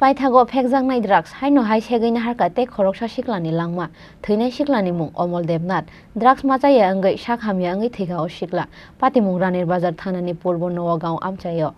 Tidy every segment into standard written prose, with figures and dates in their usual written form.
Paithago Phekjaknai drugs Haino hai Segwi Naharkha te khorosa Siklani Langma theinai Siklani mung Omol Devnath drugs machaya angai sakhamya angai thigao Sikla patimung ranir bazar thanani purbo noa gaon amchayo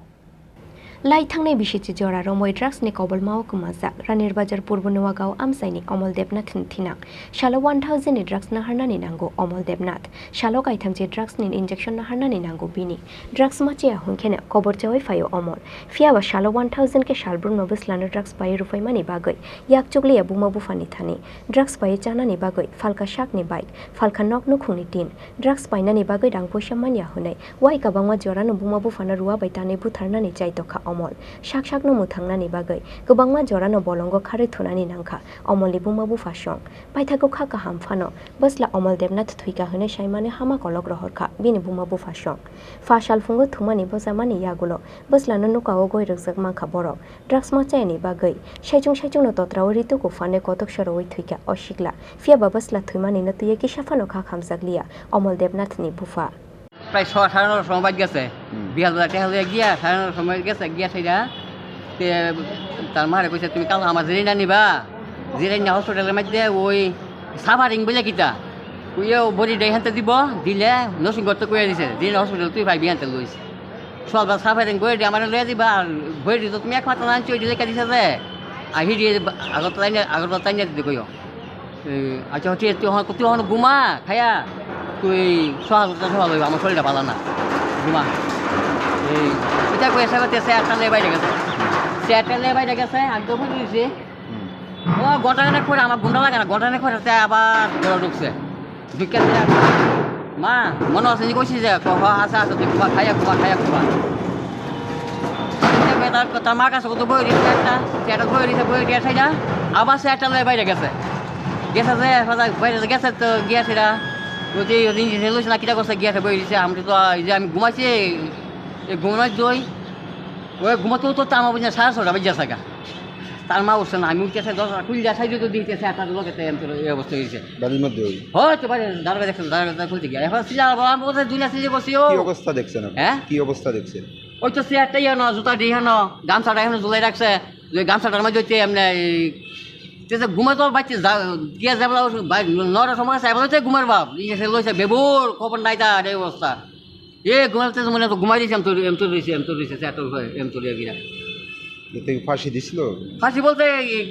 Lai thangnai bisichi jora romoi drugs ni kobol mao kumasa ranir bazar purbo noa gaon amsaini Omol Devnath thinak shalo 1000 ni drugs na harnani nango Omol Devnath shalo kaithamje drugs ni injection na harnani nango bini drugs machaya hunkhene kobor chawai fayo Omol fiaba shalo 1000 ke shalbrun mabuslano drugs pai rufai mani bagai yak chukli abuma bufani thani drugs pai chana ni bagai falka shak ni bike falka nok no khungni tin drugs pai nani bagai dang poisa mania hunai wai kabangma jora no buma bufana ruwa baitani butharna ni chaitokha Omol shak shak no muthangna ni bagai kabangma jora no bolongo khari thunani nangkha Omol buma bufa song Paithago kha ka hamfano basla Omol Devnath thuika hune shaimane hama kolok rohorkha bini buma bufa song fashal fungo thumani bosamani yagulo basla no nukawo goi rukjak mangkha borok drugs machayani bagai shaijung no totrawo ritu ko fane kotok soroi thuika osikla fiaba basla thumani no tuye ki safano kha khamjakliya Omol Devnath ni bufa প্রায় 6-9 সময় বাদ গেছে 2000 টাকা হয়ে গিয়া 9:30 সময় গেছে গিয়া থাইরা তে তার মারে কইছে তুমি কাল আমার জিরিনা নিবা জিরিনা হসপিটালের মধ্যে ওই সাফারিং বলে কিটা কইও বডি দেই হাতে দিব দিলে নসিং করতে কইয়া দিছে জিরিনা হসপিটাল তুই ভাই বিয়ানতে লইছ সলবা সাফারিং কইয়া দি আমার লইয়া দিবা বডি তো তুমি এক মাত্র আনছো দিলে কা দিছে যে আহি দি আগত তাইনে দি কইও আচ্ছা তুই হন গুমা খায়া তুই সহাল আমার শরীরটা ভালো না ঘুমা এই এটা কই এসে করতে স্যারটা লে বাইরে গেছে একদম ফুটে দিয়েছে ও ঘন্টাখানে করে আমার ঘুমটা লাগে না ঘন্টাখানে করে আবার ঘরে ঢুকছে ঢুকে মা মনে আছে নি কইছি যে আসা তুই ঘুমা খাইয়া তার মার কাছে কত বই দিচ্ছে একটা বই দিয়ে খাইয়া আবার স্যারটা লে বাইরে গেছে যে বাইরে গেছে তো গিয়েছে ওই ইঞ্জিন লইছে না কিটা করছে গিয়েছে বই দিছে আমি তো এই যে আমি ঘুমাইছি এই ঘুমাই দই ওই ঘুমাতেও তো আমার বুঝে 6:30 বাজে থাকা তার মা উঠছে না আমি উঠতেছে 10 খুললে সাইজে তো দিতেছে একটা লোকেতে এই অবস্থা হয়েছে বাড়ির মধ্যে হয়তো পারে দাঁড়াবে দেখছেন দাঁড়াবে খুলতে গিয়ে এখন সিলা বাবা বলতে দুনিয়া সিজে বসি ও কি অবস্থা দেখছেন হ্যাঁ কি অবস্থা দেখছেন ওই তো চেয়ারটাই না জুতা দিয়ে না গামছাটা এখন ঝুলাই রাখছে ওই গামছাটার মধ্যে হচ্ছে এমনি তেছে ঘুমাই তো বাচ্চা গিয়া যাবলা 9টার সময় সাইবলতে ঘুমার বাপ ইয়ে লইছে বেবুর খবর নাই তার এই অবস্থা ঘুমাইতে মনে তো ঘুমাই দিয়েছি এম তো রয়েছে এম তো গিয়া ফাঁসি দিছিল ফাঁসি বলতে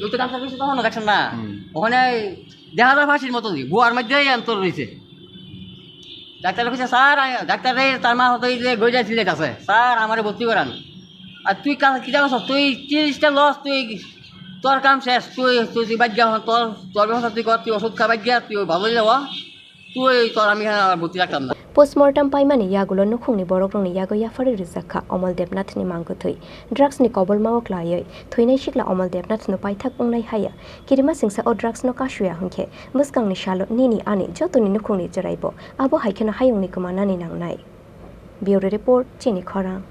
ওই তো গামছা দিয়েছে তখন দেখছেন না ওখানে দেখা যায় ফাঁসির মতো গোয়ার মধ্যে এম তো রয়েছে ডাক্তার কইছে স্যার ডাক্তার তার মা হতো গইজা সিলেট আছে স্যার আমারে ভর্তি করান আর তুই কি জানো তুই 30টা লস তুই তোর কাম শেষ তুই বাদ গিয়া তোর ব্যবস্থা তুই কর তুই ওষুধ খাবার গিয়া তুই ভালো যাওয়া তুই তোর আমি ভর্তি রাখতাম না post-mortem পাইমানি ইয়াগুলো নুখুংনি বরকরংনি ইয়াগো ইয়াফারে রিজাখা Omol Devnath ni mangko thoi drugs ni kobol mawo klai thoinai sikla Omol Devnath no paithak pungnai haya kirima singsa o drugs no kashuya hunkhe muskang ni shalo nini ani jotoni nukhungni jaraibo abo haikhena hayungni kumanani nangnai Bureau report Chini Khorang